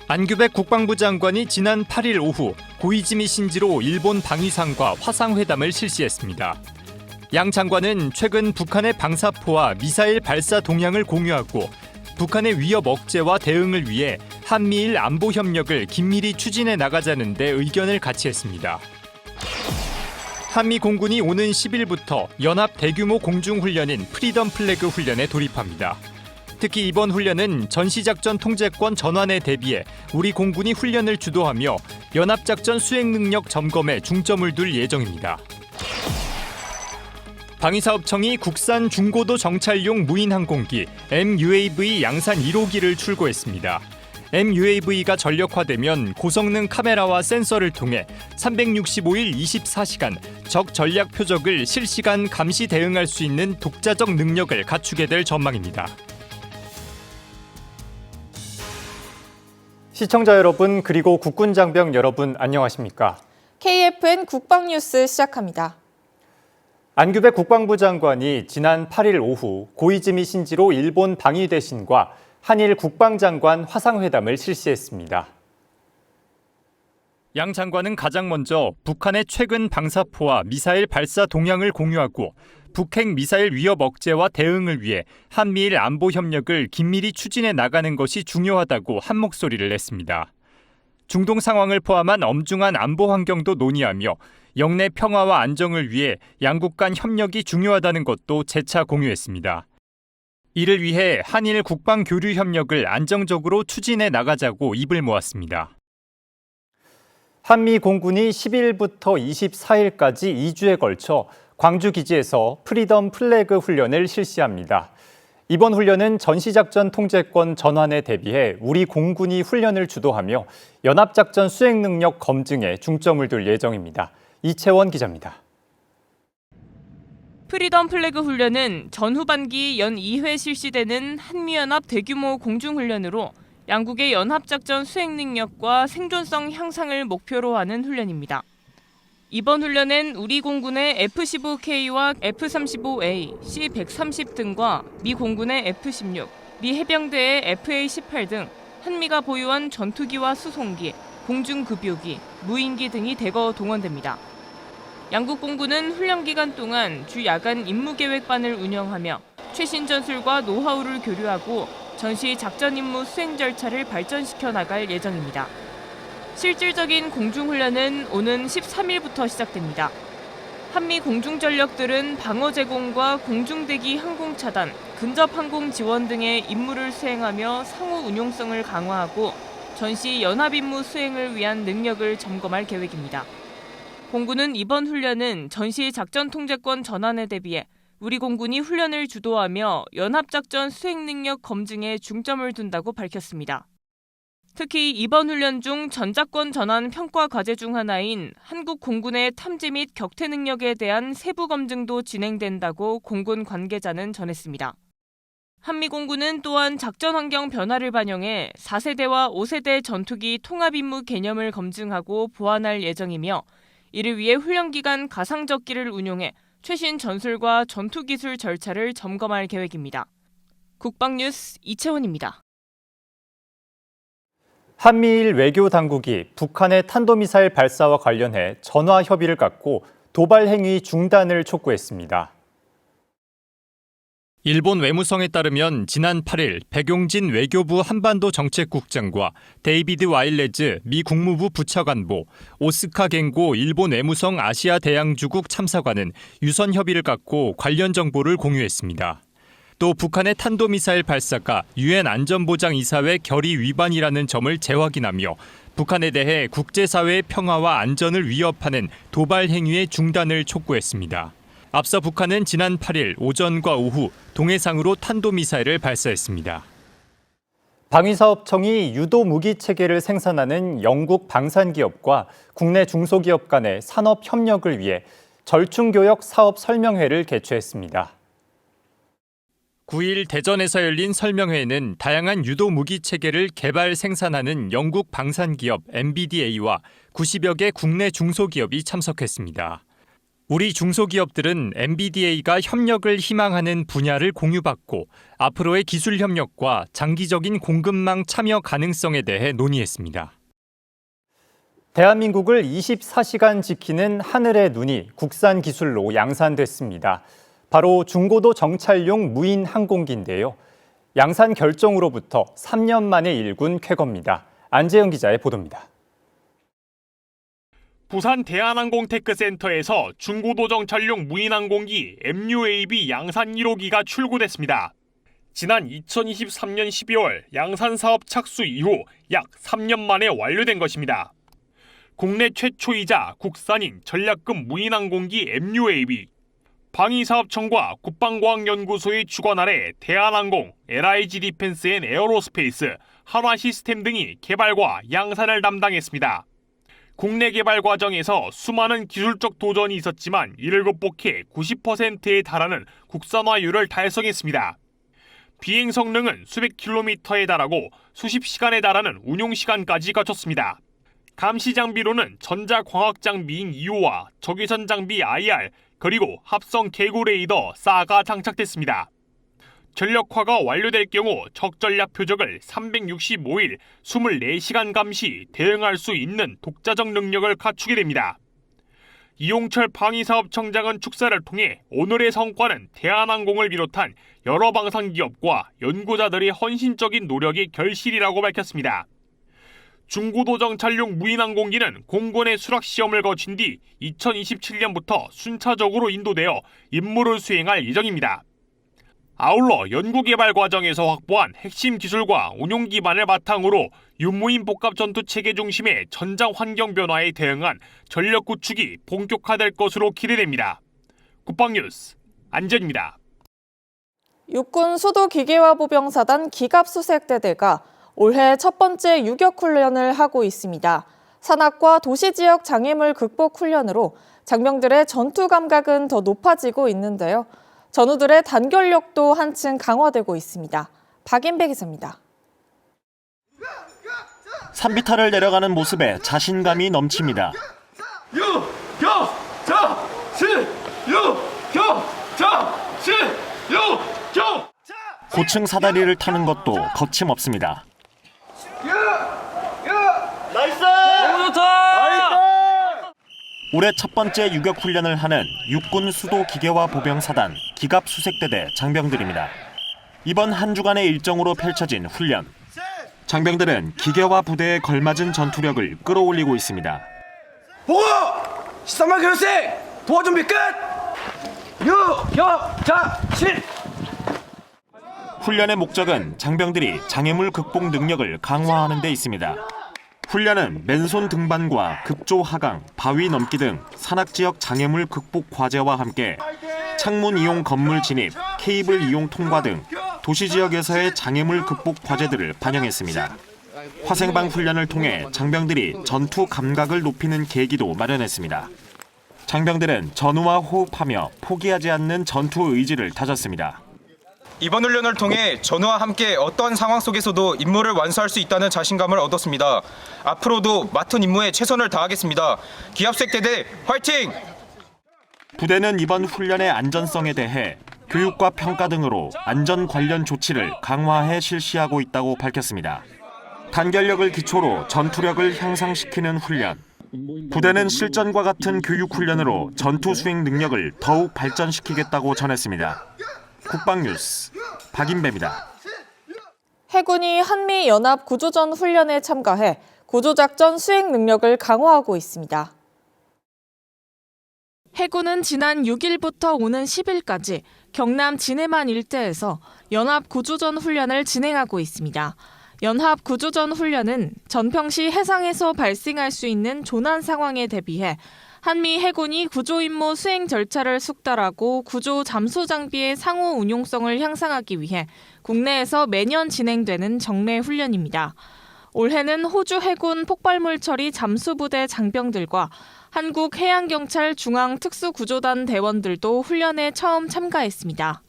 안규백 국방부 장관이 지난 8일 오후 고이즈미 신지로 일본 방위상과 화상회담을 실시했습니다. 양 장관은 최근 북한의 방사포와 미사일 발사 동향을 공유하고 북한의 위협 억제와 대응을 위해 한미일 안보 협력을 긴밀히 추진해 나가자는 데 의견을 같이 했습니다. 한미 공군이 오는 10일부터 연합 대규모 공중훈련인 프리덤 플래그 훈련에 돌입합니다. 특히 이번 훈련은 전시작전 통제권 전환에 대비해 우리 공군이 훈련을 주도하며 연합작전 수행 능력 점검에 중점을 둘 예정입니다. 방위사업청이 국산 중고도 정찰용 무인항공기 MUAV 양산 1호기를 출고했습니다. MUAV가 전력화되면 고성능 카메라와 센서를 통해 365일 24시간 적 전략 표적을 실시간 감시 대응할 수 있는 독자적 능력을 갖추게 될 전망입니다. 시청자 여러분 그리고 국군장병 여러분 안녕하십니까? KFN 국방뉴스 시작합니다. 안규백 국방부 장관이 지난 8일 오후 고이즈미 신지로 일본 방위대신과 한일 국방장관 화상회담을 실시했습니다. 양 장관은 가장 먼저 북한의 최근 방사포와 미사일 발사 동향을 공유하고 북핵 미사일 위협 억제와 대응을 위해 한미일 안보 협력을 긴밀히 추진해 나가는 것이 중요하다고 한 목소리를 냈습니다. 중동 상황을 포함한 엄중한 안보 환경도 논의하며 영내 평화와 안정을 위해 양국 간 협력이 중요하다는 것도 재차 공유했습니다. 이를 위해 한일 국방 교류 협력을 안정적으로 추진해 나가자고 입을 모았습니다. 한미 공군이 10일부터 24일까지 2주에 걸쳐 광주 기지에서 프리덤 플래그 훈련을 실시합니다. 이번 훈련은 전시작전 통제권 전환에 대비해 우리 공군이 훈련을 주도하며 연합작전 수행 능력 검증에 중점을 둘 예정입니다. 이채원 기자입니다. 프리덤 플래그 훈련은 전후반기 연 2회 실시되는 한미연합 대규모 공중훈련으로 양국의 연합작전 수행 능력과 생존성 향상을 목표로 하는 훈련입니다. 이번 훈련엔 우리 공군의 F-15K와 F-35A, C-130 등과 미 공군의 F-16, 미 해병대의 FA-18 등 한미가 보유한 전투기와 수송기, 공중급요기, 무인기 등이 대거 동원됩니다. 양국 공군은 훈련 기간 동안 주 야간 임무계획반을 운영하며 최신 전술과 노하우를 교류하고 전시 작전 임무 수행 절차를 발전시켜 나갈 예정입니다. 실질적인 공중훈련은 오는 13일부터 시작됩니다. 한미 공중전력들은 방어 제공과 공중대기 항공차단, 근접 항공 지원 등의 임무를 수행하며 상호 운용성을 강화하고 전시 연합임무 수행을 위한 능력을 점검할 계획입니다. 공군은 이번 훈련은 전시 작전 통제권 전환에 대비해 우리 공군이 훈련을 주도하며 연합작전 수행 능력 검증에 중점을 둔다고 밝혔습니다. 특히 이번 훈련 중 전작권 전환 평가 과제 중 하나인 한국 공군의 탐지 및 격퇴 능력에 대한 세부 검증도 진행된다고 공군 관계자는 전했습니다. 한미 공군은 또한 작전 환경 변화를 반영해 4세대와 5세대 전투기 통합 임무 개념을 검증하고 보완할 예정이며 이를 위해 훈련 기간 가상적기를 운용해 최신 전술과 전투기술 절차를 점검할 계획입니다. 국방뉴스 이채원입니다. 한미일 외교 당국이 북한의 탄도미사일 발사와 관련해 전화 협의를 갖고 도발 행위 중단을 촉구했습니다. 일본 외무성에 따르면 지난 8일 백용진 외교부 한반도 정책국장과 데이비드 와일레즈 미 국무부 부차관보, 오스카 겐고 일본 외무성 아시아 대양주국 참사관은 유선 협의를 갖고 관련 정보를 공유했습니다. 또 북한의 탄도미사일 발사가 유엔 안전보장이사회 결의 위반이라는 점을 재확인하며 북한에 대해 국제사회의 평화와 안전을 위협하는 도발 행위의 중단을 촉구했습니다. 앞서 북한은 지난 8일 오전과 오후 동해상으로 탄도미사일을 발사했습니다. 방위사업청이 유도 무기 체계를 생산하는 영국 방산기업과 국내 중소기업 간의 산업 협력을 위해 절충교역 사업 설명회를 개최했습니다. 9일 대전에서 열린 설명회에는 다양한 유도 무기 체계를 개발 생산하는 영국 방산기업 MBDA와 90여 개 국내 중소기업이 참석했습니다. 우리 중소기업들은 MBDA가 협력을 희망하는 분야를 공유받고 앞으로의 기술 협력과 장기적인 공급망 참여 가능성에 대해 논의했습니다. 대한민국을 24시간 지키는 하늘의 눈이 국산 기술로 양산됐습니다. 바로 중고도 정찰용 무인 항공기인데요. 양산 결정으로부터 3년 만에 일군 쾌거입니다. 안재영 기자의 보도입니다. 부산 대한항공테크센터에서 중고도 정찰용 무인항공기 MUAB 양산 1호기가 출고됐습니다. 지난 2023년 12월 양산 사업 착수 이후 약 3년 만에 완료된 것입니다. 국내 최초이자 국산인 전략급 무인항공기 MUAB. 방위사업청과 국방과학연구소의 주관 아래 대한항공, LIG 디펜스 앤 에어로스페이스, 한화시스템 등이 개발과 양산을 담당했습니다. 국내 개발 과정에서 수많은 기술적 도전이 있었지만 이를 극복해 90%에 달하는 국산화율을 달성했습니다. 비행 성능은 수백 킬로미터에 달하고 수십 시간에 달하는 운용 시간까지 갖췄습니다. 감시 장비로는 전자광학 장비인 EO와 적외선 장비 IR, 그리고 합성 개구 레이더 SA가 장착됐습니다. 전력화가 완료될 경우 적전략 표적을 365일 24시간 감시 대응할 수 있는 독자적 능력을 갖추게 됩니다. 이용철 방위사업청장은 축사를 통해 오늘의 성과는 대한항공을 비롯한 여러 방산기업과 연구자들의 헌신적인 노력의 결실이라고 밝혔습니다. 중고도 정찰용 무인항공기는 공군의 수락시험을 거친 뒤 2027년부터 순차적으로 인도되어 임무를 수행할 예정입니다. 아울러 연구개발 과정에서 확보한 핵심 기술과 운용 기반을 바탕으로 유무인 복합 전투 체계 중심의 전장 환경 변화에 대응한 전력 구축이 본격화될 것으로 기대됩니다. 국방뉴스 안재현입니다. 육군 수도기계화보병사단 기갑수색대대가 올해 첫 번째 유격훈련을 하고 있습니다. 산악과 도시지역 장애물 극복 훈련으로 장병들의 전투 감각은 더 높아지고 있는데요. 전우들의 단결력도 한층 강화되고 있습니다. 박인배 기자입니다. 산비탈을 내려가는 모습에 자신감이 넘칩니다. 고층 사다리를 타는 것도 거침없습니다. 올해 첫 번째 유격 훈련을 하는 육군 수도 기계화 보병사단 기갑수색대대 장병들입니다. 이번 한 주간의 일정으로 펼쳐진 훈련. 장병들은 기계화 부대에 걸맞은 전투력을 끌어올리고 있습니다. 보고! 13만 교육생! 도와 준비 끝! 실! 훈련의 목적은 장병들이 장애물 극복 능력을 강화하는 데 있습니다. 훈련은 맨손 등반과 급조 하강, 바위 넘기 등 산악지역 장애물 극복 과제와 함께 창문 이용 건물 진입, 케이블 이용 통과 등 도시지역에서의 장애물 극복 과제들을 반영했습니다. 화생방 훈련을 통해 장병들이 전투 감각을 높이는 계기도 마련했습니다. 장병들은 전우와 호흡하며 포기하지 않는 전투 의지를 다졌습니다. 이번 훈련을 통해 전우와 함께 어떤 상황 속에서도 임무를 완수할 수 있다는 자신감을 얻었습니다. 앞으로도 맡은 임무에 최선을 다하겠습니다. 기합수색대대 화이팅! 부대는 이번 훈련의 안전성에 대해 교육과 평가 등으로 안전 관련 조치를 강화해 실시하고 있다고 밝혔습니다. 단결력을 기초로 전투력을 향상시키는 훈련. 부대는 실전과 같은 교육 훈련으로 전투 수행 능력을 더욱 발전시키겠다고 전했습니다. 국방뉴스 박인배입니다. 해군이 한미연합 구조전 훈련에 참가해 구조작전 수행 능력을 강화하고 있습니다. 해군은 지난 6일부터 오는 10일까지 경남 진해만 일대에서 연합 구조전 훈련을 진행하고 있습니다. 연합 구조전 훈련은 전평시 해상에서 발생할 수 있는 조난 상황에 대비해 한미 해군이 구조 임무 수행 절차를 숙달하고 구조 잠수 장비의 상호 운용성을 향상하기 위해 국내에서 매년 진행되는 정례 훈련입니다. 올해는 호주 해군 폭발물 처리 잠수부대 장병들과 한국 해양경찰 중앙특수구조단 대원들도 훈련에 처음 참가했습니다.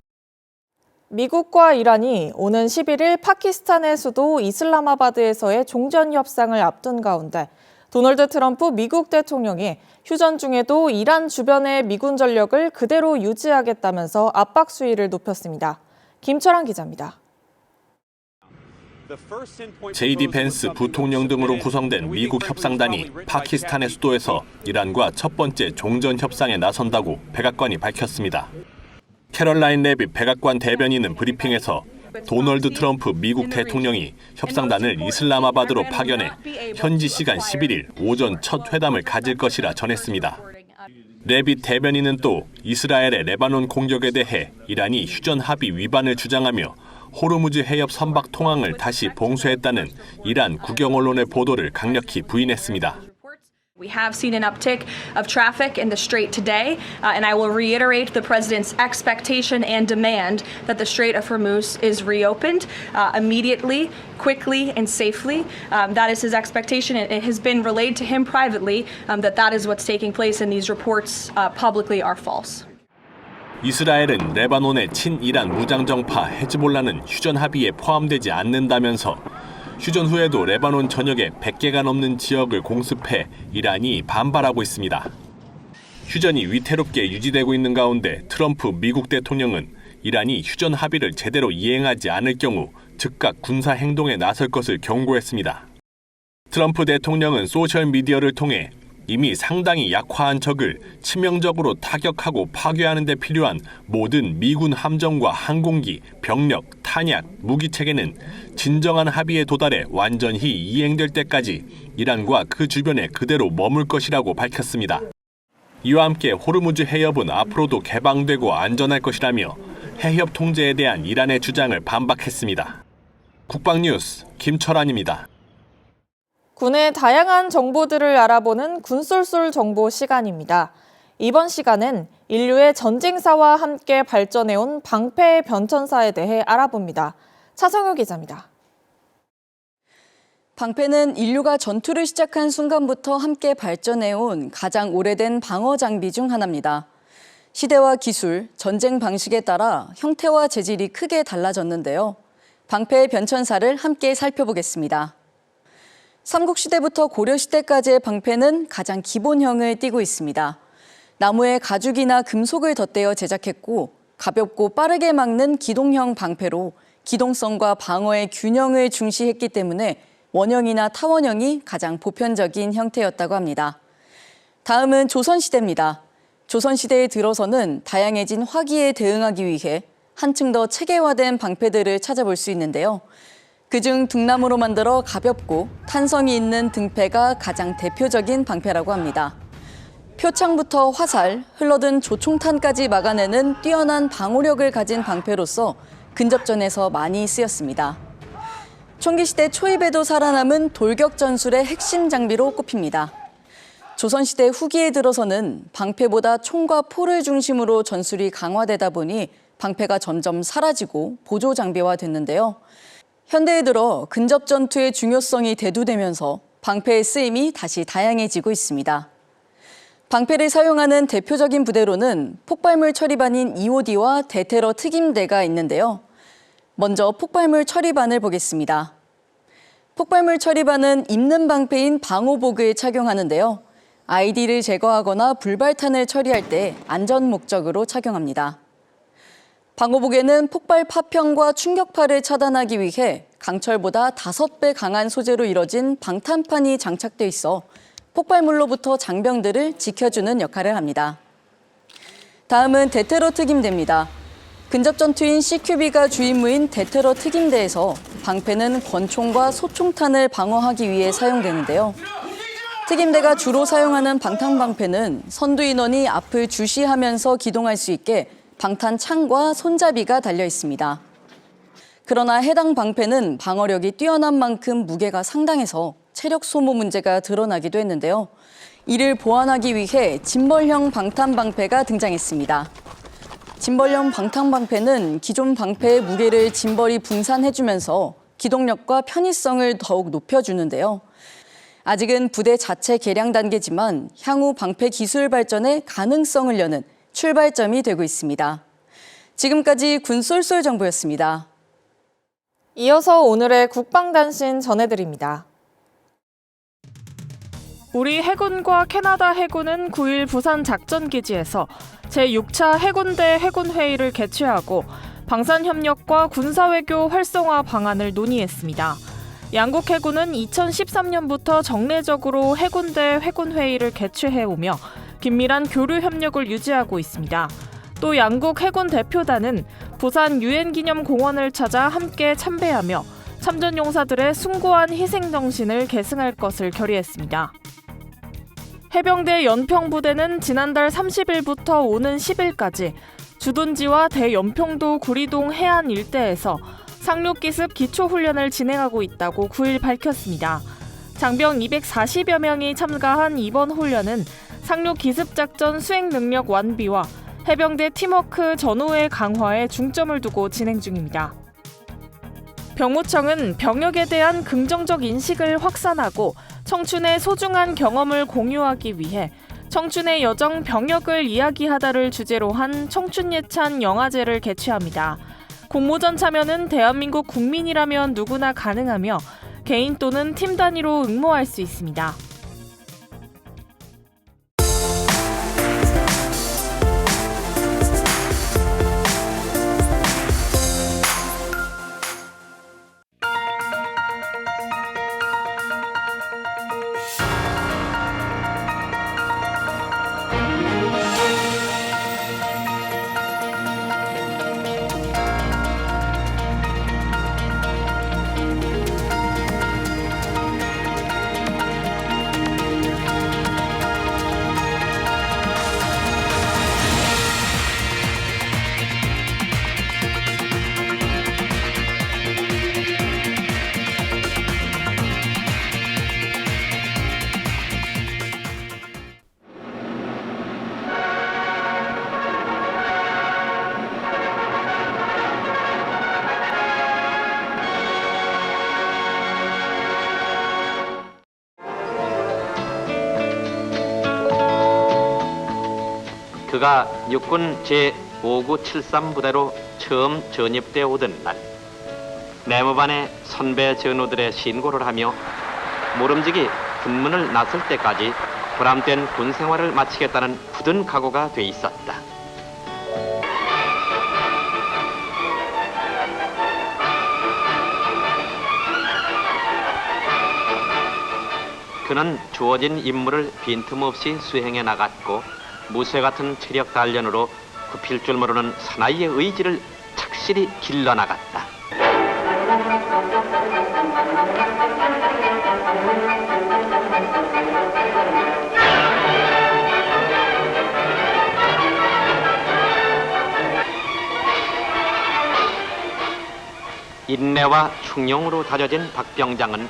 미국과 이란이 오는 11일 파키스탄의 수도 이슬라마바드에서의 종전 협상을 앞둔 가운데 도널드 트럼프 미국 대통령이 휴전 중에도 이란 주변의 미군 전력을 그대로 유지하겠다면서 압박 수위를 높였습니다. 김철환 기자입니다. JD 펜스 부통령 등으로 구성된 미국 협상단이 파키스탄의 수도에서 이란과 첫 번째 종전 협상에 나선다고 백악관이 밝혔습니다. 캐럴라인 레빗 백악관 대변인은 브리핑에서 도널드 트럼프 미국 대통령이 협상단을 이슬라마바드로 파견해 현지 시간 11일 오전 첫 회담을 가질 것이라 전했습니다. 레빗 대변인은 또 이스라엘의 레바논 공격에 대해 이란이 휴전 합의 위반을 주장하며 호르무즈 해협 선박 통항을 다시 봉쇄했다는 이란 국영 언론의 보도를 강력히 부인했습니다. We have seen an uptick of traffic in the Strait today, and I will reiterate the President's expectation and demand that the Strait of Hormuz is reopened immediately, quickly, and safely. That is his expectation. It has been relayed to him privately that is what's taking place, and these reports publicly are false. 이스라엘은 레바논의 친이란 무장정파 헤즈볼라는 휴전 합의에 포함되지 않는다면서 휴전 후에도 레바논 전역에 100개가 넘는 지역을 공습해 이란이 반발하고 있습니다. 휴전이 위태롭게 유지되고 있는 가운데 트럼프 미국 대통령은 이란이 휴전 합의를 제대로 이행하지 않을 경우 즉각 군사 행동에 나설 것을 경고했습니다. 트럼프 대통령은 소셜미디어를 통해 이미 상당히 약화한 적을 치명적으로 타격하고 파괴하는 데 필요한 모든 미군 함정과 항공기, 병력, 탄약, 무기 체계는 진정한 합의에 도달해 완전히 이행될 때까지 이란과 그 주변에 그대로 머물 것이라고 밝혔습니다. 이와 함께 호르무즈 해협은 앞으로도 개방되고 안전할 것이라며 해협 통제에 대한 이란의 주장을 반박했습니다. 국방뉴스 김철환입니다. 군의 다양한 정보들을 알아보는 군쏠쏠 정보 시간입니다. 이번 시간은 인류의 전쟁사와 함께 발전해온 방패의 변천사에 대해 알아봅니다. 차성효 기자입니다. 방패는 인류가 전투를 시작한 순간부터 함께 발전해온 가장 오래된 방어 장비 중 하나입니다. 시대와 기술, 전쟁 방식에 따라 형태와 재질이 크게 달라졌는데요. 방패의 변천사를 함께 살펴보겠습니다. 삼국시대부터 고려시대까지의 방패는 가장 기본형을 띠고 있습니다. 나무에 가죽이나 금속을 덧대어 제작했고 가볍고 빠르게 막는 기동형 방패로 기동성과 방어의 균형을 중시했기 때문에 원형이나 타원형이 가장 보편적인 형태였다고 합니다. 다음은 조선시대입니다. 조선시대에 들어서는 다양해진 화기에 대응하기 위해 한층 더 체계화된 방패들을 찾아볼 수 있는데요. 그중 등나무로 만들어 가볍고 탄성이 있는 등패가 가장 대표적인 방패라고 합니다. 표창부터 화살, 흘러든 조총탄까지 막아내는 뛰어난 방호력을 가진 방패로서 근접전에서 많이 쓰였습니다. 총기시대 초입에도 살아남은 돌격전술의 핵심 장비로 꼽힙니다. 조선시대 후기에 들어서는 방패보다 총과 포를 중심으로 전술이 강화되다 보니 방패가 점점 사라지고 보조 장비화됐는데요. 현대에 들어 근접 전투의 중요성이 대두되면서 방패의 쓰임이 다시 다양해지고 있습니다. 방패를 사용하는 대표적인 부대로는 폭발물 처리반인 EOD와 대테러 특임대가 있는데요. 먼저 폭발물 처리반을 보겠습니다. 폭발물 처리반은 입는 방패인 방호복을 착용하는데요. ID를 제거하거나 불발탄을 처리할 때 안전 목적으로 착용합니다. 방호복에는 폭발 파편과 충격파를 차단하기 위해 강철보다 5배 강한 소재로 이뤄진 방탄판이 장착돼 있어 폭발물로부터 장병들을 지켜주는 역할을 합니다. 다음은 대테러 특임대입니다. 근접전투인 CQB가 주임무인 대테러 특임대에서 방패는 권총과 소총탄을 방어하기 위해 사용되는데요. 특임대가 주로 사용하는 방탄방패는 선두 인원이 앞을 주시하면서 기동할 수 있게 방탄창과 손잡이가 달려 있습니다. 그러나 해당 방패는 방어력이 뛰어난 만큼 무게가 상당해서 체력 소모 문제가 드러나기도 했는데요. 이를 보완하기 위해 짐벌형 방탄방패가 등장했습니다. 짐벌형 방탄방패는 기존 방패의 무게를 짐벌이 분산해주면서 기동력과 편의성을 더욱 높여주는데요. 아직은 부대 자체 개량 단계지만 향후 방패 기술 발전의 가능성을 여는 출발점이 되고 있습니다. 지금까지 군쏠쏠 정보였습니다. 이어서 오늘의 국방단신 전해드립니다. 우리 해군과 캐나다 해군은 9일 부산 작전기지에서 제6차 해군대 해군회의를 개최하고 방산협력과 군사외교 활성화 방안을 논의했습니다. 양국 해군은 2013년부터 정례적으로 해군대 해군회의를 개최해오며 긴밀한 교류 협력을 유지하고 있습니다. 또 양국 해군 대표단은 부산 유엔기념공원을 찾아 함께 참배하며 참전용사들의 숭고한 희생정신을 계승할 것을 결의했습니다. 해병대 연평부대는 지난달 30일부터 오는 10일까지 주둔지와 대연평도 구리동 해안 일대에서 상륙기습 기초훈련을 진행하고 있다고 9일 밝혔습니다. 장병 240여 명이 참가한 이번 훈련은 상륙기습작전 수행 능력 완비와 해병대 팀워크 전후의 강화에 중점을 두고 진행 중입니다. 병무청은 병역에 대한 긍정적 인식을 확산하고 청춘의 소중한 경험을 공유하기 위해 청춘의 여정 병역을 이야기하다를 주제로 한 청춘예찬 영화제를 개최합니다. 공모전 참여는 대한민국 국민이라면 누구나 가능하며 개인 또는 팀 단위로 응모할 수 있습니다. 그가 육군 제5973부대로 처음 전입되어 오던 날, 내무반에 선배 전우들의 신고를 하며 모름지기 군문을 나설 때까지 보람된 군 생활을 마치겠다는 굳은 각오가 돼 있었다. 그는 주어진 임무를 빈틈없이 수행해 나갔고 무쇠 같은 체력 단련으로 굽힐 줄 모르는 사나이의 의지를 착실히 길러나갔다. 인내와 충용으로 다져진 박병장은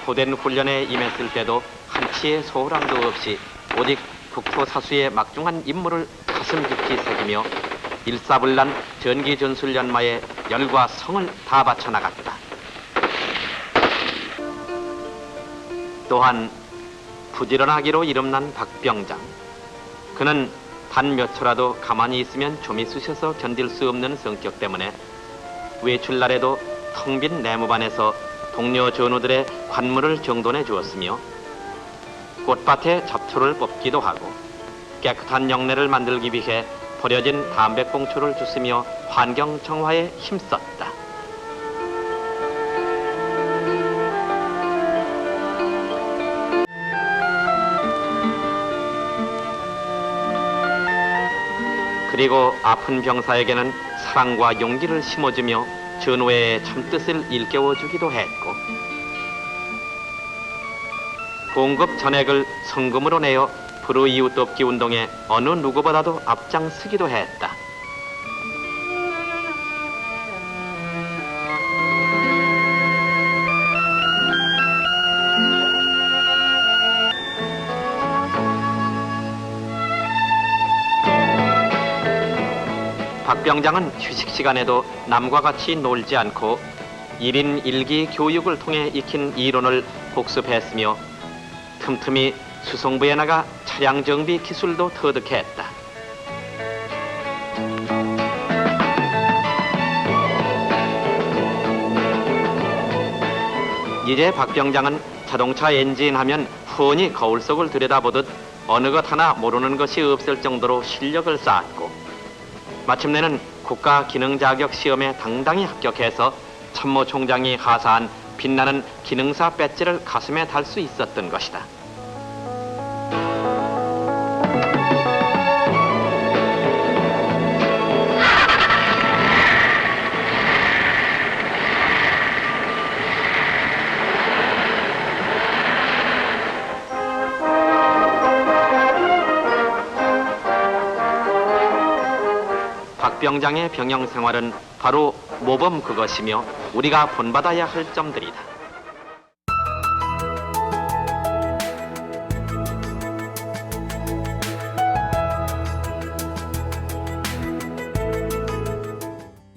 고된 훈련에 임했을 때도 한치의 소홀함도 없이 오직 국토사수의 막중한 임무를 가슴 깊이 새기며 일사불란 전기전술연마에 열과 성을 다 바쳐 나갔다. 또한 부지런하기로 이름난 박병장. 그는 단 몇 초라도 가만히 있으면 좀이 쑤셔서 견딜 수 없는 성격 때문에 외출날에도 텅 빈 내무반에서 동료 전우들의 관물을 정돈해 주었으며 꽃밭에 잡초를 뽑기도 하고 깨끗한 영내를 만들기 위해 버려진 담배꽁초를 주스며 환경 정화에 힘썼다. 그리고 아픈 병사에게는 사랑과 용기를 심어주며 전우의 참뜻을 일깨워주기도 했고 공급 전액을 성금으로 내어 불우이웃 돕기 운동에 어느 누구보다도 앞장서기도 했다. 박병장은 휴식 시간에도 남과 같이 놀지 않고 1인 1기 교육을 통해 익힌 이론을 복습했으며 틈틈이 수송부에 나가 차량 정비 기술도 터득했다. 이제 박병장은 자동차 엔진 하면 훤히 거울 속을 들여다보듯 어느 것 하나 모르는 것이 없을 정도로 실력을 쌓았고 마침내는 국가 기능 자격 시험에 당당히 합격해서 참모총장이 하사한 빛나는 기능사 배지를 가슴에 달 수 있었던 것이다. 박 병장의 병영 생활은 바로 모범 그것이며 우리가 본받아야 할 점들이다.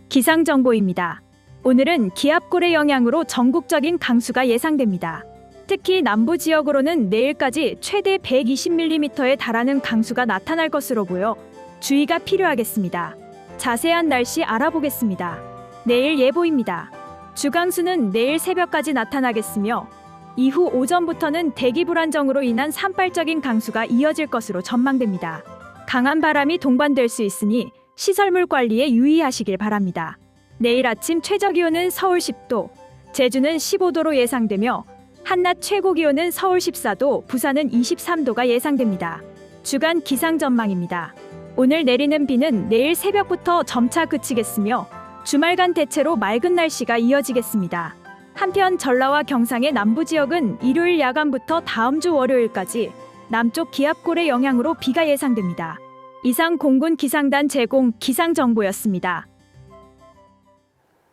기상정보입니다. 오늘은 기압골의 영향으로 전국적인 강수가 예상됩니다. 특히 남부 지역으로는 내일까지 최대 120mm에 달하는 강수가 나타날 것으로 보여 주의가 필요하겠습니다. 자세한 날씨 알아보겠습니다. 내일 예보입니다. 주강수는 내일 새벽까지 나타나겠으며 이후 오전부터는 대기 불안정으로 인한 산발적인 강수가 이어질 것으로 전망됩니다. 강한 바람이 동반될 수 있으니 시설물 관리에 유의하시길 바랍니다. 내일 아침 최저기온은 서울 10도, 제주는 15도로 예상되며 한낮 최고기온은 서울 14도, 부산은 23도가 예상됩니다. 주간 기상 전망입니다. 오늘 내리는 비는 내일 새벽부터 점차 그치겠으며 주말간 대체로 맑은 날씨가 이어지겠습니다. 한편 전라와 경상의 남부 지역은 일요일 야간부터 다음 주 월요일까지 남쪽 기압골의 영향으로 비가 예상됩니다. 이상 공군 기상단 제공 기상정보였습니다.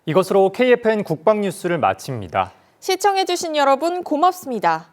이것으로 KFN 국방뉴스를 마칩니다. 시청해주신 여러분 고맙습니다.